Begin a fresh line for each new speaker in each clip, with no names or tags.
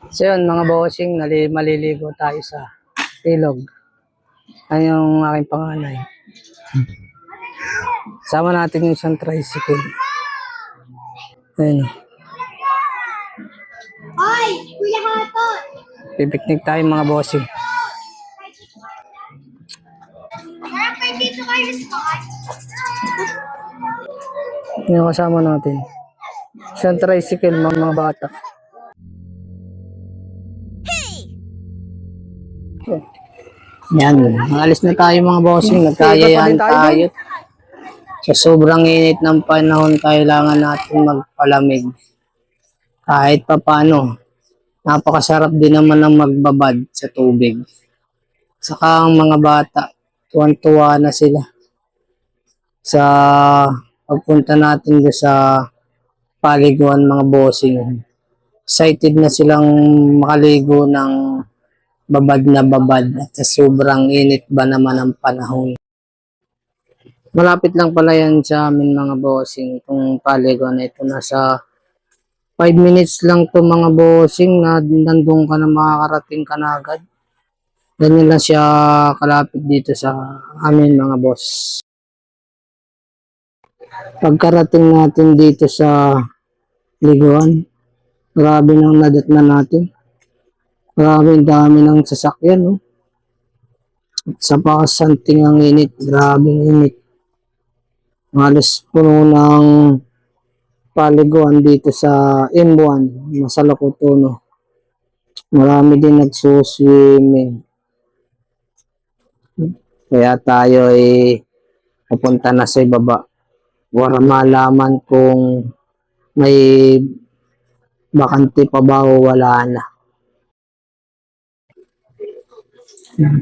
So yun mga bossing, maliligo tayo sa ilog. Ayun yung aking panganay. Sama natin yung isang tricycle. Ayun.
Ay, Kuya Hato!
Pipiknik tayo mga bossing.
Sarap kayo dito kayo spot.
Yung kasama natin. Isang tricycle mga bata. Yan. Alis na tayo mga bossing. Nagkayayaan tayo. Sa sobrang init ng panahon, kailangan natin magpalamig. Kahit pa paano, napakasarap din naman ng magbabad sa tubig. Saka ang mga bata, tuwan-tuwa na sila sa pagpunta natin doon sa paliguan mga bossing. Excited na silang makaligo ng babad na babad at sa sobrang init ba naman ang panahon. Malapit lang pala yan sa amin mga bossing. Itong paliguan na ito, nasa 5 minutes lang to mga bossing, na nandun ka na, makakarating ka na agad. Ganyan lang siya kalapit dito sa amin mga boss. Pagkarating natin dito sa liguan, grabe nang nadatnan natin. Grabe dami ng sasakyan, no? At sa pakasanting ang init, grabe ang init. Halos puno ng paliguan dito sa M1, Masalacotono. Marami din nagsuswimming. Kaya tayo ay pupunta na sa ibaba para malaman kung may bakante pa ba o wala na.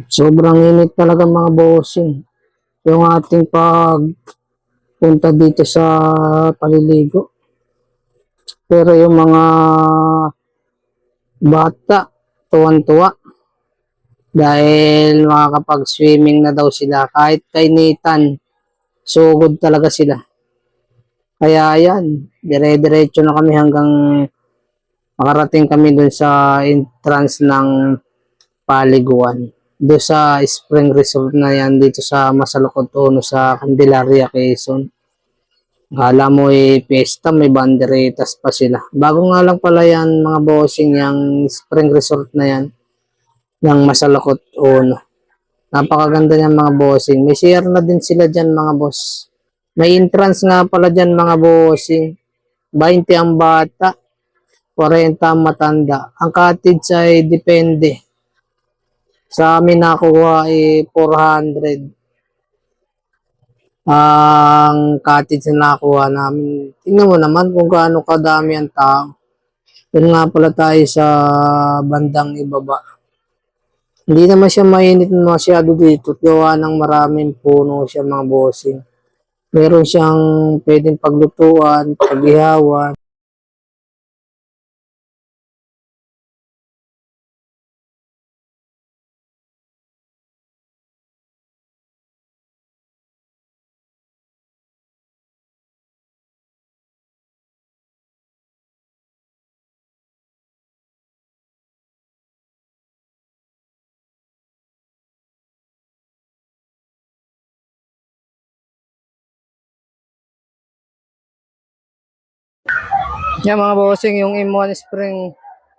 Sobrang init talaga mga bossing. Yung ating pagpunta dito sa paliligo. Pero yung mga bata, tuwan-tuwa. Dahil makakapag-swimming na daw sila. Kahit kainitan, sugod talaga sila. Kaya yan, dire-diretso na kami hanggang makarating kami dun sa entrance ng paliguan. Doon sa spring resort na yan, dito sa Masalacotono sa Candelaria, Quezon. Akala mo piyesta, may banderitas pa sila. Bago nga lang pala yan mga bossing, yung spring resort na yan ng Masalacotono. Napakaganda niyan mga bossing. May share na din sila dyan mga boss. May entrance nga pala dyan mga bossing. 20 ang bata, 40 ang matanda. Ang cottage ay depende. Sa amin nakuha 400. Ang cottage na nakuha namin. Tingnan mo naman kung gaano kadami ang tao. Doon nga pala tayo sa bandang ibaba. Hindi naman siya mainit masyado dito. Gawa ng maraming puno siya mga bossing. Meron siyang pwedeng paglutuan, pag-ihawan. Yan mga bossing, yung M1 Spring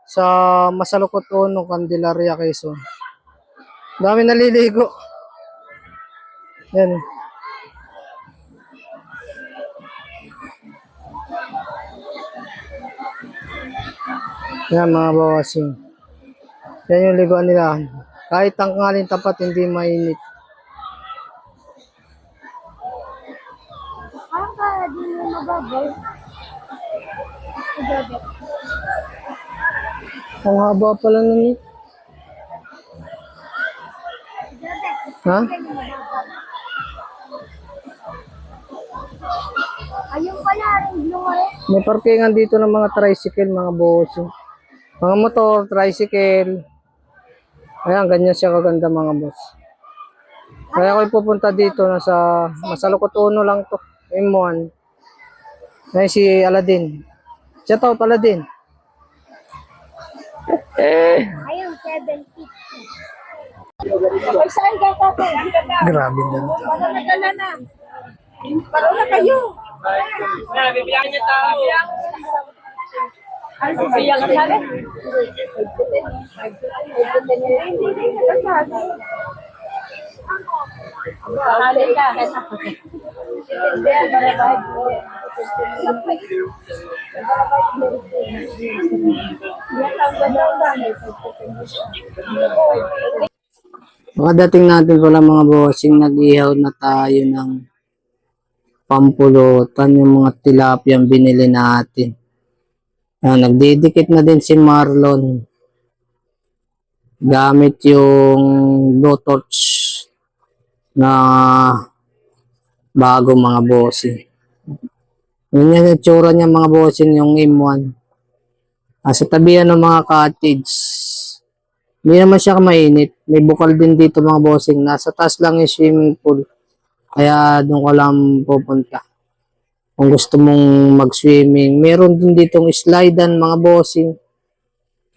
sa Masalacotono, Candelaria, Quezon. Dami naliligo. Yan. Yan mga bossing. Yan yung liguan nila. Kahit tanghalin tapat, hindi mainit.
Parang kaya din yung mababaw.
Ang haba pala nun eh. Ha?
Ayun pala, rin lumari.
May parkingan dito ng mga tricycle, mga bossing. Mga motor, tricycle. Ayan, ganyan siya kaganda mga boss. Kaya ako'y pupunta dito, nasa Masalacotono lang to, M1. Ay si Aladin. Shout out Aladin.
Ayun, 750.
Saan ka tatay? Ang ganda.
Grabe na.
Wala na dala na. Paro na kayo. Bibigyan niya tao. Ano bibigyan ka sabi? Mahali ka.
Pagdating natin pala mga bossing, nag-ihaw na tayo ng pampulutan, yung mga tilapia ang binili natin. Nagdidikit na din si Marlon gamit yung blowtorch na bago mga bossing. Yun yung itsura niya mga bossing, yung M1. Sa tabihan ng mga cottage. Hindi naman siya mainit. May bukal din dito mga bossing. Nasa taas lang yung swimming pool. Kaya doon ko lang pupunta. Kung gusto mong mag-swimming. Meron din ditong slidean mga bossing.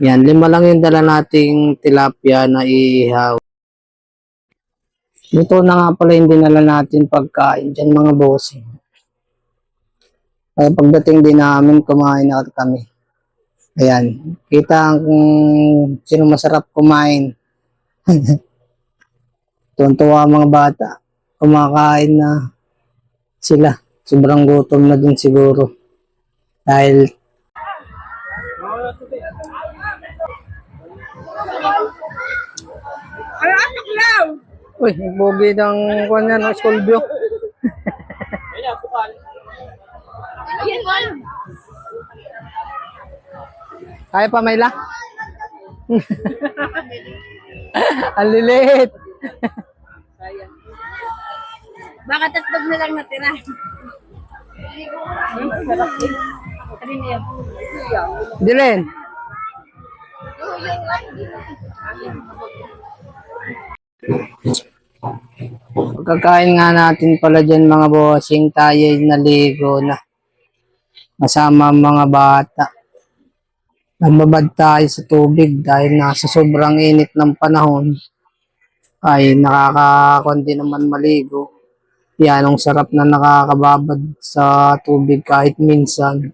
Yan, 5 lang yung dala nating tilapia na ihaw. Dito na nga pala yung dinala natin pagkain dyan mga bossing. Kaya pagdating din namin, kumain na kami. Ayan, kita kung sino masarap kumain. Tuwan-tuwa mga bata. Kumakain na sila. Sobrang gutom na din siguro. Dahil
Ay, anak lang.
uy, bogi ng kanya ng school view.
Ayan, ayan.
Kaya pa Mayla? Ang lilit.
Baka tatlog na lang natira.
Dilen. Pagkakain nga natin pala dyan mga bossing, tayo naligo na. Kasama ang mga bata. Nababad tayo sa tubig dahil nasa sobrang init ng panahon. Ay nakakakundi naman maligo. Yan ang sarap na nakakababad sa tubig kahit minsan.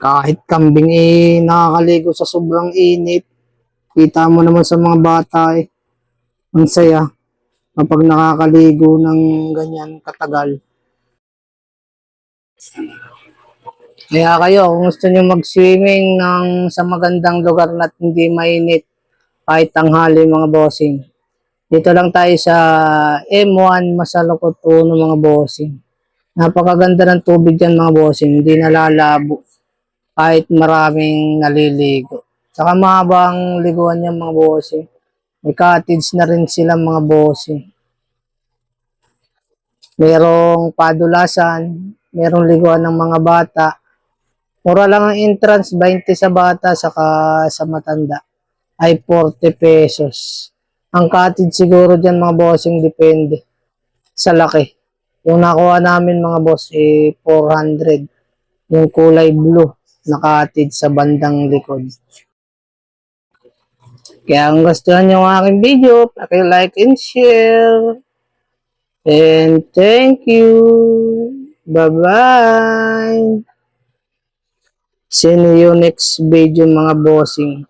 Kahit kambing nakakaligo sa sobrang init. Kita mo naman sa mga bata ang saya kapag nakakaligo ng ganyan katagal. Kaya kayo, kung gusto nyo mag-swimming sa magandang lugar na hindi mainit, kahit tanghali mga bossing. Dito lang tayo sa M1 Masalukot 1 mga bossing. Napakaganda ng tubig dyan mga bossing, hindi nalalabo kahit maraming naliligo. Saka mahabang liguan niya mga bossing. May cottage na rin sila mga bossing. Merong padulasan, merong liguan ng mga bata. Mura lang ang entrance, 20 sa bata, saka sa matanda ay 40 pesos. Ang cottage siguro dyan mga bossing depende sa laki. Yung nakuha namin mga boss 400. Yung kulay blue na cottage sa bandang likod. Kaya kung gustuhan nyo ang aking video, like and share. And thank you. Bye-bye. See you next video mga bossing.